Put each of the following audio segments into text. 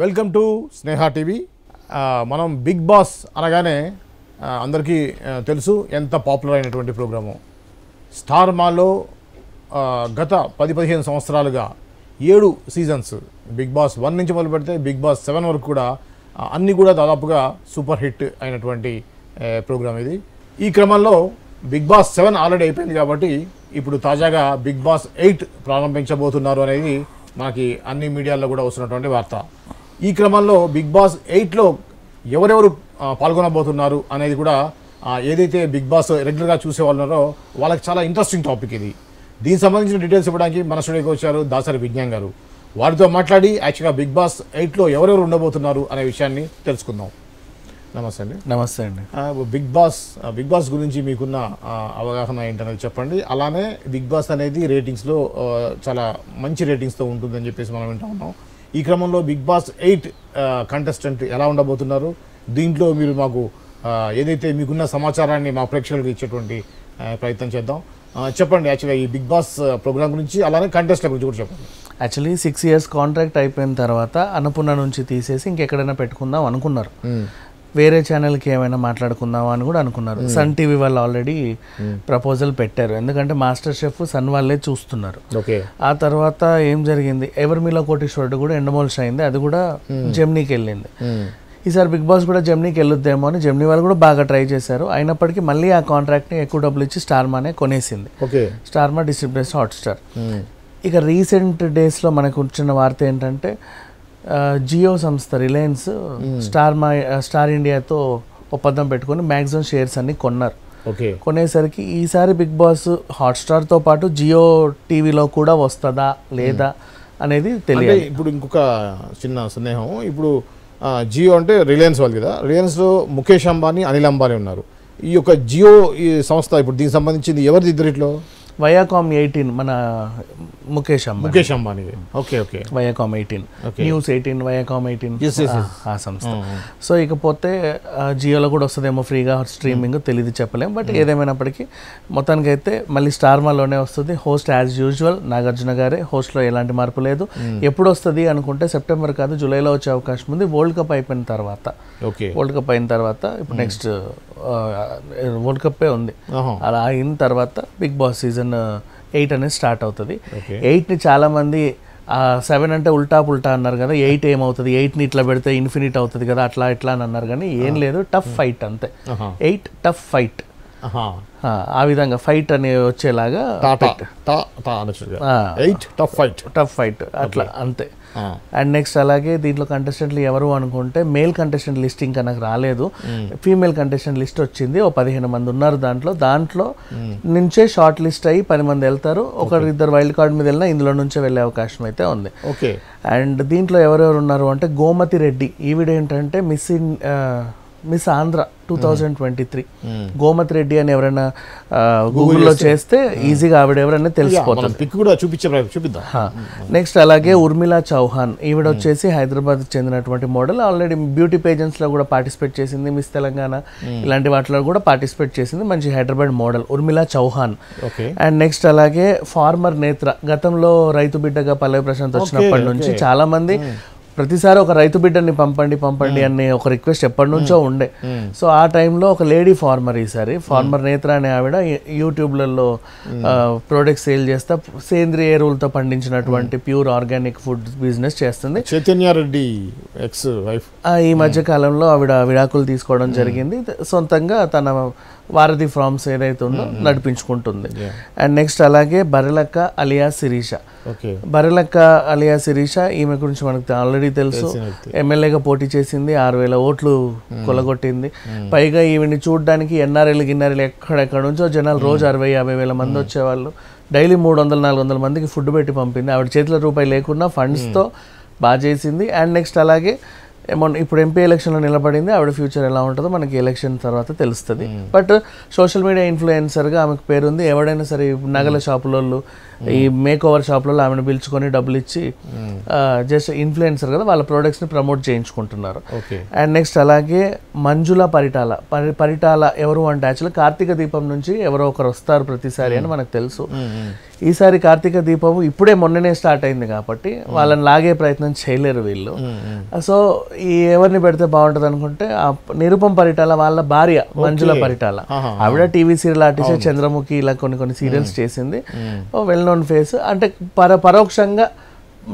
Welcome to Sneha TV. మనం big boss అనగానే అందరికీ తెలుసు ఎంత పాపులర్ అయినటువంటి ప్రోగ్రాము. స్టార్ మాలో గత 10-15 సంవత్సరాలుగా 7 సీజన్స్ బిగ్ బాస్ 1 నుంచి మొదలు పెడితే బిగ్ బాస్ 7 వరకు కూడా అన్నీ కూడా దాదాపుగా సూపర్ హిట్ అయినటువంటి ప్రోగ్రామ్ ఇది. ఈ క్రమంలో బిగ్ బాస్ 7 ఆల్రెడీ అయిపోయింది కాబట్టి ఇప్పుడు తాజాగా బిగ్ బాస్ 8 ప్రారంభించబోతున్నారు అనేది మనకి అన్ని మీడియాల్లో కూడా వస్తున్నటువంటి వార్త. ఈ క్రమంలో బిగ్ బాస్ 8లో ఎవరెవరు పాల్గొనబోతున్నారు అనేది కూడా ఏదైతే బిగ్ బాస్ రెగ్యులర్గా చూసే వాళ్ళు ఉన్నారో వాళ్ళకి చాలా ఇంట్రెస్టింగ్ టాపిక్ ఇది. దీనికి సంబంధించిన డీటెయిల్స్ ఇవ్వడానికి మన స్టూడియోకి వచ్చారు దాసరి విజ్ఞాన్ గారు. వారితో మాట్లాడి యాక్చువల్గా బిగ్ బాస్ 8లో ఎవరెవరు ఉండబోతున్నారు అనే విషయాన్ని తెలుసుకుందాం. నమస్తే అండి. నమస్తే అండి. బిగ్ బాస్ గురించి మీకున్న అవగాహన ఏంటనేది చెప్పండి. అలానే బిగ్ బాస్ అనేది రేటింగ్స్లో చాలా మంచి రేటింగ్స్తో ఉంటుందని చెప్పేసి మనం వింటా ఉన్నాం. ఈ క్రమంలో బిగ్ బాస్ 8 కంటెస్టెంట్ ఎలా ఉండబోతున్నారు, దీంట్లో మీరు మాకు ఏదైతే మీకున్న సమాచారాన్ని మా ప్రేక్షకులకు ఇచ్చేటువంటి ప్రయత్నం చేద్దాం. చెప్పండి యాక్చువల్గా ఈ బిగ్ బాస్ ప్రోగ్రామ్ గురించి, అలానే కంటెస్ట్ల గురించి కూడా చెప్పండి. యాక్చువల్లీ 6 years కాంట్రాక్ట్ అయిపోయిన తర్వాత అన్నపూర్ణ నుంచి తీసేసి ఇంకెక్కడైనా పెట్టుకుందాం అనుకున్నారు. వేరే ఛానల్కి ఏమైనా మాట్లాడుకుందాం అని కూడా అనుకున్నారు. సన్ టీవీ వాళ్ళు ఆల్రెడీ ప్రపోజల్ పెట్టారు, ఎందుకంటే మాస్టర్ షెఫ్ సన్ వాళ్ళే చూస్తున్నారు. ఆ తర్వాత ఏం జరిగింది, ఎవరి మీలో కోటీశ్వరుడు కూడా ఎండమోల్స్ అయింది, అది కూడా జెమ్నీకి వెళ్ళింది. ఈసారి బిగ్ బాస్ కూడా జెమ్నీకి వెళ్ళొద్దేమో అని జెమ్నీ వాళ్ళు కూడా బాగా ట్రై చేశారు. అయినప్పటికీ మళ్ళీ ఆ కాంట్రాక్ట్ని ఎక్కువ డబ్బులు ఇచ్చి స్టార్మానే కొనేసింది. Star Maa distributors Hotstar. ఇక రీసెంట్ డేస్లో మనకు వచ్చిన వార్త ఏంటంటే జియో సంస్థ రిలయన్స్ స్టార్ ఇండియాతో ఒప్పందం పెట్టుకొని మ్యాక్సిమం షేర్స్ అన్ని కొన్నారు. కొనేసరికి ఈసారి బిగ్ బాస్ హాట్స్టార్తో పాటు జియో టీవీలో కూడా వస్తుందా లేదా అనేది తెలియదు. ఇప్పుడు ఇంకొక చిన్న సందేహం, ఇప్పుడు జియో అంటే రిలయన్స్ వాళ్ళు కదా, రిలయన్స్లో ముఖేష్ అంబానీ, అనిల్ అంబానీ ఉన్నారు. ఈ యొక్క జియో ఈ సంస్థ ఇప్పుడు దీనికి సంబంధించింది ఎవరిది ఇద్దరిట్లో? వయాకామ్ 18 మన Mukesh Ambani. Viacom 18, news 18, Viacom 18 ఆ సంస్థ. సో ఇకపోతే జియోలో కూడా వస్తుందేమో ఫ్రీగా స్ట్రీమింగ్, తెలియదు చెప్పలేం. బట్ ఏదేమైనప్పటికీ మొత్తానికి అయితే మళ్ళీ స్టార్మాలోనే వస్తుంది. హోస్ట్ యాజ్ యూజువల్ నాగార్జున గారే, హోస్ట్లో ఎలాంటి మార్పు లేదు. ఎప్పుడు వస్తుంది అనుకుంటే సెప్టెంబర్ కాదు జూలైలో వచ్చే అవకాశం ఉంది. వరల్డ్ కప్ అయిపోయిన తర్వాత ఇప్పుడు నెక్స్ట్ వరల్డ్ కప్పే ఉంది. అలా అయిన తర్వాత బిగ్ బాస్ సీజన్ 8 అనేది స్టార్ట్ అవుతుంది. 8ని చాలా మంది 7 అంటే ఉల్టా అన్నారు కదా, 8 ఏమవుతుంది, 8ని ఇట్లా పెడితే ఇన్ఫినిట్ అవుతుంది కదా, అట్లా ఇట్లా అని అన్నారు. కానీ ఏం లేదు, టఫ్ ఫైట్ అంతే. 8 టఫ్ ఫైట్, ఆ విధంగా ఫైట్ అని వచ్చేలాగా టఫ్ ఫైట్ అట్లా అంతే. అండ్ నెక్స్ట్ అలాగే దీంట్లో కంటెస్టెంట్లు ఎవరు అనుకుంటే మేల్ కంటెస్టెంట్ లిస్ట్ ఇంకా నాకు రాలేదు, ఫీమేల్ కంటెస్టెంట్ లిస్ట్ వచ్చింది. 15 మంది ఉన్నారు దాంట్లో నుంచే షార్ట్ లిస్ట్ అయ్యి 10 మంది వెళ్తారు. ఒకరిద్దరు వైల్డ్ కార్డ్ మీద వెళ్ళినా ఇందులో నుంచే వెళ్ళే అవకాశం అయితే ఉంది. అండ్ దీంట్లో ఎవరెవరు ఉన్నారు అంటే గోమతి రెడ్డి, ఈవిడ ఏంటంటే మిస్ ఆంధ్ర 2023 గోమతి రెడ్డి అని ఎవరైనా గూగుల్లో చేస్తే ఈజీగా ఆవిడ ఎవరైనా తెలిసిపోతుంది. నెక్స్ట్ అలాగే ఉర్మిళా చౌహాన్, ఈవిడ వచ్చేసి హైదరాబాద్ చెందినటువంటి మోడల్. ఆల్రెడీ బ్యూటీ పేజెంట్స్ లో కూడా పార్టిసిపేట్ చేసింది, మిస్ తెలంగాణ ఇలాంటి వాటిలో కూడా పార్టిసిపేట్ చేసింది. మంచి Hyderabad model Urmila Chauhan. And next అలాగే ఫార్మర్ నేత్ర, గతంలో రైతు బిడ్డగా పల్లవి ప్రశాంత్ వచ్చినప్పటి నుంచి చాలా మంది ప్రతిసారి ఒక రైతు బిడ్డని పంపండి అనే ఒక రిక్వెస్ట్ ఎప్పటి నుంచో ఉండే. సో ఆ టైంలో ఒక లేడీ ఫార్మర్, ఈసారి ఫార్మర్ నేత్ర అనే ఆవిడ యూట్యూబ్లలో ప్రోడక్ట్స్ సేల్ చేస్తా సేంద్రియ ఎరువులతో పండించినటువంటి ప్యూర్ ఆర్గానిక్ ఫుడ్ బిజినెస్ చేస్తుంది. Chaitanya Reddy ex wife. ఈ మధ్య కాలంలో ఆవిడ విడాకులు తీసుకోవడం జరిగింది. సొంతంగా తన వారధి ఫార్మ్స్ ఏదైతే ఉందో నడిపించుకుంటుంది. అండ్ నెక్స్ట్ అలాగే బర్రెలక్క అలియా శిరీష. బర్రెలక్క అలియా శిరీష, ఈమె గురించి మనకు ఆల్రెడీ తెలుసు. ఎమ్మెల్యేగా పోటీ చేసింది, 6,000 ఓట్లు కొలగొట్టింది. పైగా ఈవిని చూడడానికి ఎన్ఆర్ఐలు ఎక్కడెక్కడ నుంచో జనాలు రోజు 60-50 వేల మంది వచ్చేవాళ్ళు. డైలీ 300-400 మందికి ఫుడ్ పెట్టి పంపింది. ఆవిడ చేతిలో రూపాయి లేకున్నా ఫండ్స్తో బాగా చేసింది. అండ్ నెక్స్ట్ అలాగే ఇప్పుడు ఎంపీ ఎలక్షన్లో నిలబడింది. ఆవిడ ఫ్యూచర్ ఎలా ఉంటుందో మనకి ఎలక్షన్ తర్వాత తెలుస్తుంది. బట్ సోషల్ మీడియా ఇన్ఫ్లుయెన్సర్గా ఆమెకు పేరుంది. ఎవడైనా సరే నగల షాపులలో, ఈ మేక్ ఓవర్ షాపులలో ఆమెను పిలుచుకొని డబ్బులు ఇచ్చి జస్ట్ ఇన్ఫ్లుయెన్సర్ కదా, వాళ్ళ ప్రోడక్ట్స్ని ప్రమోట్ చేయించుకుంటున్నారు. అండ్ నెక్స్ట్ అలాగే మంజుల పరిటాల ఎవరు అంటే యాక్చువల్లీ కార్తీక దీపం నుంచి ఎవరో ఒకరు వస్తారు ప్రతిసారి అని మనకు తెలుసు. ఈసారి కార్తీక దీపము ఇప్పుడే మొన్ననే స్టార్ట్ అయింది కాబట్టి వాళ్ళని లాగే ప్రయత్నం చేయలేరు వీళ్ళు. సో ఈ ఎవరిని పెడితే బాగుంటుంది అనుకుంటే ఆ నిరుపం పరిటాల వాళ్ళ భార్య మంజుల పరిటాల, ఆవిడ టీవీ సీరియల్ ఆర్టిస్ట్, చంద్రముఖి ఇలా కొన్ని సీరియల్స్ చేసింది, వెల్ నోన్ ఫేస్. అంటే పరోక్షంగా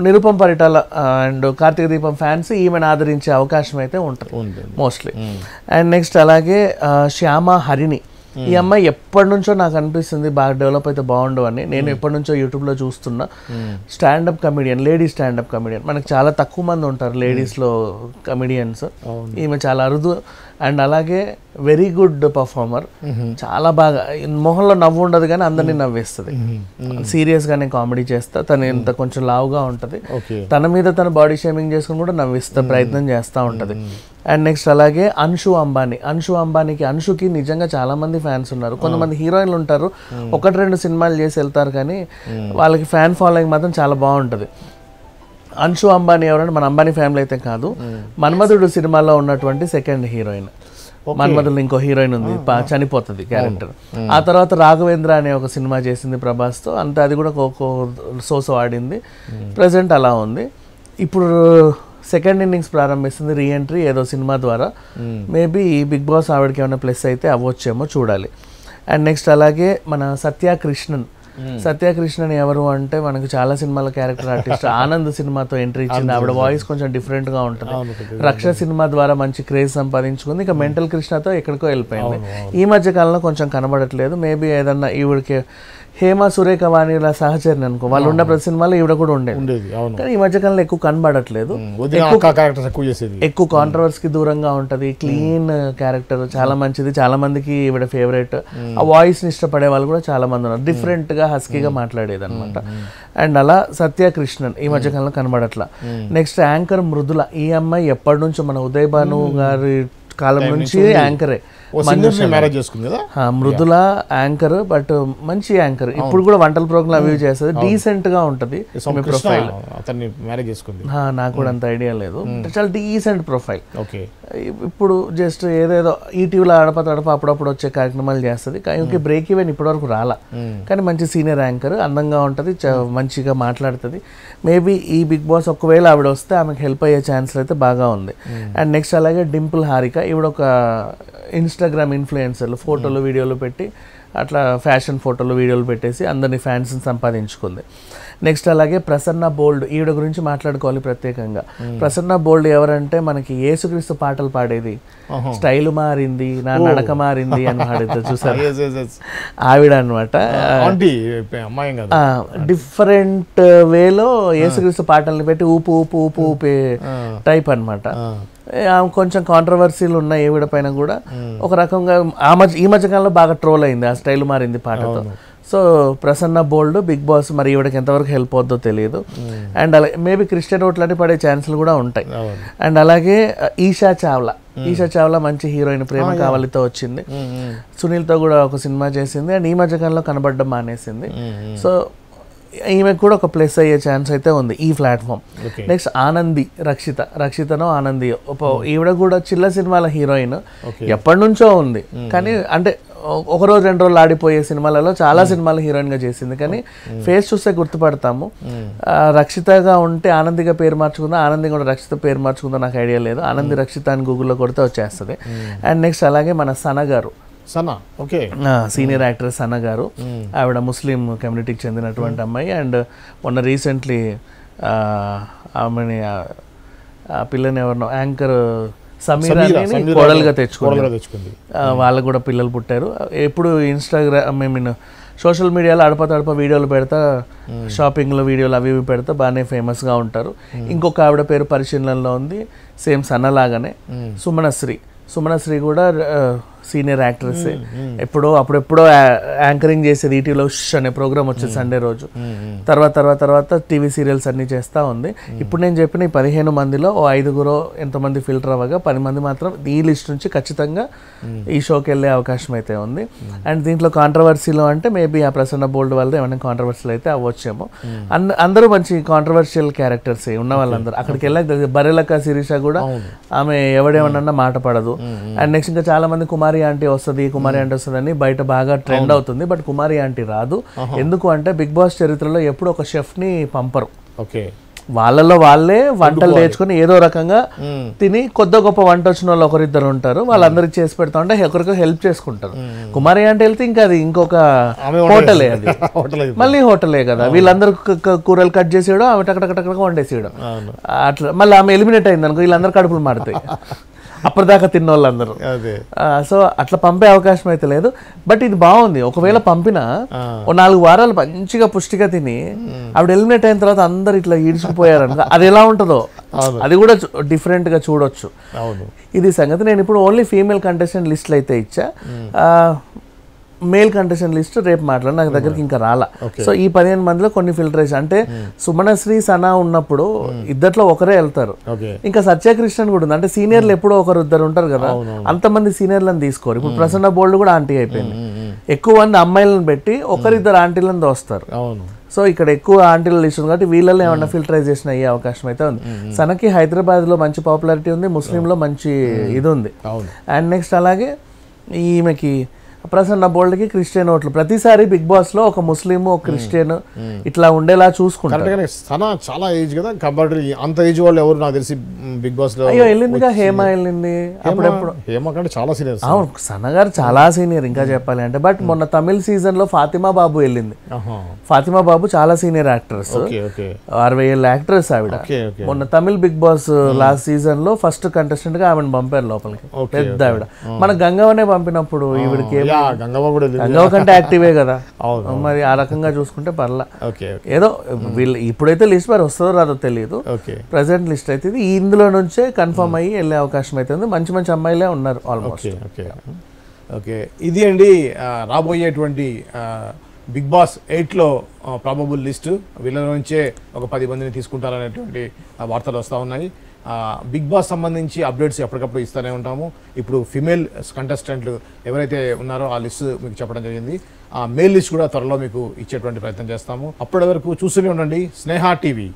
నిరుపం పరిటాల అండ్ కార్తీక దీపం ఫ్యాన్స్ ఈమెను ఆదరించే అవకాశం అయితే ఉంటుంది మోస్ట్లీ. అండ్ నెక్స్ట్ అలాగే శ్యామ హరిణి, ఈ అమ్మాయి ఎప్పటి నుంచో నాకు అనిపిస్తుంది బాగా డెవలప్ అయితే బాగుండు అని. నేను ఎప్పటి నుంచో యూట్యూబ్లో చూస్తున్నా. Stand up comedian, lady stand up comedian. మనకు చాలా తక్కువ మంది ఉంటారు లేడీస్లో కమెడియన్స్, ఈమె చాలా అరుదు. అండ్ అలాగే వెరీ గుడ్ పర్ఫార్మర్, చాలా బాగా మొహంలో నవ్వు ఉండదు కానీ అందరినీ నవ్వేస్తుంది. సీరియస్గానే కామెడీ చేస్తా. తను ఇంత కొంచెం లావుగా ఉంటుంది, తన మీద తన బాడీ షేమింగ్ చేసుకుని కూడా నవ్విస్తా ప్రయత్నం చేస్తూ ఉంటుంది. అండ్ నెక్స్ట్ అలాగే అంశు అంబానీ. అంశుకి నిజంగా చాలా మంది ఫ్యాన్స్ ఉన్నారు. కొంతమంది హీరోయిన్లు ఉంటారు 1-2 సినిమాలు చేసి వెళ్తారు కానీ వాళ్ళకి ఫ్యాన్ ఫాలోయింగ్ మాత్రం చాలా బాగుంటుంది. అంశు అంబానీ ఎవరంటే మన అంబానీ ఫ్యామిలీ అయితే కాదు, మన్మధుడు సినిమాలో ఉన్నటువంటి సెకండ్ హీరోయిన్. మన్మధుడు ఇంకో హీరోయిన్ ఉంది, చనిపోతుంది క్యారెక్టర్. ఆ తర్వాత రాఘవేంద్ర అనే ఒక సినిమా చేసింది ప్రభాస్తో, అంతే. అది కూడా సోసో ఆడింది. ప్రజెంట్ అలా ఉంది. ఇప్పుడు సెకండ్ ఇన్నింగ్స్ ప్రారంభిస్తుంది, రీఎంట్రీ ఏదో సినిమా ద్వారా. మేబీ బిగ్ బాస్ ఆవిడకి ఏమైనా ప్లస్ అయితే అవ్వచ్చేమో, చూడాలి. అండ్ నెక్స్ట్ అలాగే మన సత్యకృష్ణన్ ఎవరు అంటే మనకు చాలా సినిమాల క్యారెక్టర్ ఆర్టిస్ట్. ఆనంద్ సినిమాతో ఎంట్రీ ఇచ్చింది. ఆవిడ వాయిస్ కొంచెం డిఫరెంట్గా ఉంటుంది. రక్ష సినిమా ద్వారా మంచి క్రేజ్ సంపాదించుకుంది. ఇక మెంటల్ కృష్ణతో ఎక్కడికో వెళ్ళిపోయింది. ఈ మధ్య కాలంలో కొంచెం కనబడట్లేదు. మేబీ ఏదన్నా ఈవిడికి హేమ సురేఖ వాణిల సహచరిని అనుకో, వాళ్ళు ఉన్న ప్రతి సినిమాలో ఈవిడ కూడా ఉండేది. కానీ ఈ మధ్యకాలంలో ఎక్కువ కనబడట్లేదు. ఎక్కువ కాంట్రవర్సీకి దూరంగా ఉంటది. క్లీన్ క్యారెక్టర్, చాలా మంచిది. చాలా మందికి ఈవిడ ఫేవరెట్. ఆ వాయిస్ ని ఇష్టపడే వాళ్ళు కూడా చాలా మంది ఉన్నారు. డిఫరెంట్ గా హస్కీగా మాట్లాడేది అనమాట. అండ్ అలా సత్యకృష్ణన్ ఈ మధ్యకాలంలో కనబడట్లా. Next anchor Mrudula. ఈ అమ్మాయి ఎప్పటి నుంచో మన ఉదయ్ భాను గారి కాలం నుంచి యాంకరే. మృదుల యాంకర్, బట్ మంచి యాంకర్. ఇప్పుడు కూడా వంటల ప్రోగ్రామ్ అవి చేస్తుంది. డీసెంట్ గా ఉంటది ప్రొఫైల్. నాకు కూడా అంత ఐడియా లేదు. చాలా డీసెంట్ ప్రొఫైల్. ఇప్పుడు జస్ట్ ఏదేదో ఈటీవీలో తడప అప్పుడప్పుడు వచ్చే కార్యక్రమాలు చేస్తుంది. కానీ బ్రేక్ ఈవెన్ ఇప్పటివరకు రాలా. కానీ మంచి సీనియర్ యాంకర్, అందంగా ఉంటుంది, మంచిగా మాట్లాడుతుంది. మేబీ ఈ బిగ్ బాస్ ఒకవేళ ఆవిడ వస్తే ఆమెకు హెల్ప్ అయ్యే ఛాన్స్ అయితే బాగా ఉంది. అండ్ నెక్స్ట్ అలాగే డింపుల్ హారిక. ఈవిడ ఒక ఇన్స్టాగ్రామ్ ఇన్ఫ్లుయెన్సర్లు ఫోటోలు వీడియోలు పెట్టి అట్లా ఫ్యాషన్ ఫోటోలు వీడియోలు పెట్టేసి అందరినీ ఫ్యాన్స్ని సంపాదించుకుంది. నెక్స్ట్ అలాగే ప్రసన్న బోల్డ్. ఈవిడ గురించి మాట్లాడుకోవాలి ప్రత్యేకంగా. ప్రసన్న బోల్డ్ ఎవరంటే మనకి యేసుక్రీస్తు పాటలు పాడేది. స్టైల్ మారింది, నా నడక మారింది అని పాడేది చూసారు, ఆవిడ అనమాట. డిఫరెంట్ వేలో యేసుక్రీస్తు పాటల్ని పెట్టి ఊపు ఊపు ఊపు ఊపే టైప్ అనమాట. కొంచెం కాంట్రవర్సీలు ఉన్నాయి ఈవిడ పైన కూడా. ఒక రకంగా ఈ మధ్యకాలంలో బాగా ట్రోల్ అయింది ఆ స్టైల్ మారింది పాటతో. సో ప్రసన్న బోల్డ్ బిగ్ బాస్ మరి ఈవిడకి ఎంతవరకు హెల్ప్ అవుద్దో తెలియదు. అండ్ అలాగే మేబీ క్రిస్టియన్ ఓట్లని పడే ఛాన్సులు కూడా ఉంటాయి. అండ్ అలాగే ఈషా చావ్లా మంచి హీరోయిన్, ప్రేమ కావాలితో వచ్చింది. సునీల్తో కూడా ఒక సినిమా చేసింది. అండ్ ఈ మధ్యకాలంలో కనబడడం మానేసింది. సో ఈమెకు కూడా ఒక ప్లస్ అయ్యే ఛాన్స్ అయితే ఉంది ఈ ప్లాట్ఫామ్. నెక్స్ట్ ఆనంది, రక్షితనో ఆనంది. ఈవిడ కూడా చిల్ల సినిమాల హీరోయిన్, ఎప్పటి నుంచో ఉంది. కానీ అంటే ఒక రోజు 2 రోజులు ఆడిపోయే సినిమాలలో చాలా సినిమాలు హీరోయిన్ గా చేసింది. కానీ ఫేస్ చూస్తే గుర్తుపడతాము. రక్షితగా ఉంటే ఆనందిగా పేరు మార్చుకుందా, ఆనంది కూడా రక్షిత పేరు మార్చుకుందా నాకు ఐడియా లేదు. ఆనంది రక్షిత అని గూగుల్లో కొడితే వచ్చేస్తుంది. అండ్ నెక్స్ట్ అలాగే మన సన గారు, సీనియర్ యాక్టర్ సన గారు. ఆవిడ ముస్లిం కమ్యూనిటీకి చెందినటువంటి అమ్మాయి. అండ్ మొన్న రీసెంట్లీ ఆమెని పిల్లని ఎవరినో యాంకర్ సమీరాని కోడలుగా తెచ్చుకుంది. వాళ్ళకు కూడా పిల్లలు పుట్టారు. ఎప్పుడు ఇన్స్టాగ్రామ్ సోషల్ మీడియాలో అడప వీడియోలు పెడతా, షాపింగ్లో వీడియోలు అవి ఇవి పెడతా బాగానే ఫేమస్గా ఉంటారు. ఇంకొక ఆవిడ పేరు పరిశీలనలో ఉంది, సేమ్ సన్నలాగానే, సుమనశ్రీ కూడా సీనియర్ యాక్ట్రెస్. అప్పుడెప్పుడో యాంకరింగ్ చేసేది ఈటీవీలో అనే ప్రోగ్రామ్ వచ్చేది సండే రోజు. తర్వాత టీవీ సీరియల్స్ అన్ని చేస్తూ ఉంది. ఇప్పుడు నేను చెప్పిన ఈ 15 మందిలో 5 ఎంతమంది ఫిల్టర్ అవ్వగా 10 మంది మాత్రం ఈ లిస్ట్ నుంచి ఖచ్చితంగా ఈ షోకి వెళ్ళే అవకాశం అయితే ఉంది. అండ్ దీంట్లో కాంట్రవర్సీలో అంటే మేబీ ఆ ప్రసన్న బోల్డ్ వల్ల ఏమైనా కాంట్రవర్సీలు అయితే అవ్వచ్చేమో. అందరూ మంచి కాంట్రవర్షియల్ క్యారెక్టర్స్ ఉన్న వాళ్ళందరూ అక్కడికి వెళ్ళాక బరెలక్క శిరీష కూడా ఆమె ఎవడేమన్నా మాట పడదు. అండ్ నెక్స్ట్ ఇంకా చాలా మంది కుమారి కుమారి ఆంటీ వస్తుంది అని బయట బాగా ట్రెండ్ అవుతుంది. బట్ కుమారి ఆంటీ రాదు. ఎందుకు అంటే బిగ్ బాస్ చరిత్రలో ఎప్పుడు ఒక షెఫ్ ని పంపరు. ఓకే, వాళ్ళలో వాళ్ళే వంటలు నేర్చుకుని ఏదో రకంగా తిని కొద్ది గొప్ప వంట వచ్చిన వాళ్ళు ఒకరిద్దరు ఉంటారు, వాళ్ళందరికి చేసి పెడతా ఉంటే ఒకరికి హెల్ప్ చేసుకుంటారు. కుమారి అంటే వెళ్తే ఇంకా అది ఇంకొక హోటలే, అది మళ్ళీ హోటలే కదా. వీళ్ళందరూ కూరలు కట్ చేసేయడం, ఆమె టకటక వండేసేయడం, అట్లా మళ్ళీ ఆమె ఎలిమినేట్ అయింది అనుకో, వీళ్ళందరూ కడుపులు మారుతాయి అప్పటిదాకా తిన్న వాళ్ళందరూ. సో అట్లా పంపే అవకాశం అయితే లేదు. బట్ ఇది బాగుంది. ఒకవేళ పంపినా 4 వారాలు మంచిగా పుష్టిగా తిని ఆవిడ ఎలిమినేట్ అయిన తర్వాత అందరు ఇట్లా ఈడ్చుకుపోయారు అనుకో, అది ఎలా ఉంటుందో అది కూడా డిఫరెంట్ గా చూడొచ్చు. ఇది సంగతి. నేను ఇప్పుడు ఓన్లీ ఫీమేల్ కంటెస్టెంట్ లిస్టులు అయితే ఇచ్చా. మేల్ కంటెస్టెంట్ లిస్ట్ రేపు మాట్లాడు, నాకు దగ్గరికి ఇంకా రాలా. సో ఈ 15 మందిలో కొన్ని ఫిల్టరేషన్ అంటే సుమనశ్రీ సనా ఉన్నప్పుడు ఇద్దట్లో ఒకరే వెళ్తారు. ఇంకా సత్యకృష్ణన్ కూడా ఉంది. అంటే సీనియర్లు ఎప్పుడో ఇద్దరు ఉంటారు కదా, అంతమంది సీనియర్లను తీసుకోరు. ఇప్పుడు ప్రసన్న బోల్డ్ కూడా ఆంటీ అయిపోయింది. ఎక్కువ మంది అమ్మాయిలను పెట్టి ఒకరిద్దరు ఆంటీలను దోస్తారు. సో ఇక్కడ ఎక్కువ ఆంటీల లిస్ట్ ఉంది కాబట్టి వీళ్ళలో ఏమన్నా ఫిల్టరైజేషన్ అయ్యే అవకాశం అయితే ఉంది. సనకి హైదరాబాద్ లో మంచి పాపులారిటీ ఉంది, ముస్లింలో మంచి ఇది ఉంది. అండ్ నెక్స్ట్ అలాగే ఈమెకి ప్రసన్న బోల్డ్కి క్రిస్టియన్ ఓట్లు. ప్రతిసారి బిగ్ బాస్ లో ఒక ముస్లిం ఒక క్రిస్టియన్ ఇట్లా ఉండేలా చూసుకుంటారు. చాలా ఏజ్ కదా, కంపారిటివ్ అంత ఏజ్ వాళ్ళు ఎవరు నాకు తెలిసి బిగ్ బాస్ లో. అయ్యో వెళ్ళిందిగా, హేమ వెళ్ళింది అప్పుడెప్పుడు. హేమ కంటే చాలా సీనియర్. అవును, సన్న గారు చాలా సీనియర్ ఇంకా చెప్పాలి అంటే. బట్ మొన్న తమిళ సీజన్ లో ఫాతిమా బాబు వెళ్ళింది. ఫాతిమా బాబు చాలా సీనియర్ యాక్ట్రెస్, 60 ఏళ్ళ యాక్ట్రెస్ ఆవిడ. మొన్న Tamil big boss last season లో ఫస్ట్ కంటెస్టెంట్ గా ఆమెను పంపారు లోపలికి, పెద్ద ఆవిడ. మన గంగవనే పంపినప్పుడు ఈవిడికి గంగవ కంటే యాక్టివే కదా, మరి ఆ రకంగా చూసుకుంటే పర్లా. ఏదో వీళ్ళు ఇప్పుడైతే లిస్ట్ మరి వస్తుందో రాదో తెలియదు. ప్రెసెంట్ లిస్ట్ అయితే ఇది. ఇందులో నుంచే కన్ఫర్మ్ అయ్యి వెళ్ళే అవకాశం అయితే ఉంది. మంచి మంచి అమ్మాయిలే ఉన్నారు ఆల్మోస్ట్. ఓకే, ఇది అండి రాబోయేటువంటి బిగ్ బాస్ 8లో ప్రాబబుల్ లిస్టు. వీళ్ళ నుంచే ఒక 10 మందిని తీసుకుంటారనేటువంటి వార్తలు వస్తూ ఉన్నాయి. బిగ్ బాస్ సంబంధించి అప్డేట్స్ ఎప్పటికప్పుడు ఇస్తూనే ఉంటాము. ఇప్పుడు ఫిమేల్ కంటెస్టెంట్లు ఎవరైతే ఉన్నారో ఆ లిస్ట్ మీకు చెప్పడం జరిగింది. ఆ మేల్ లిస్ట్ కూడా త్వరలో మీకు ఇచ్చేటువంటి ప్రయత్నం చేస్తాము. అప్పటి వరకు చూస్తూనే ఉండండి స్నేహ టీవీ.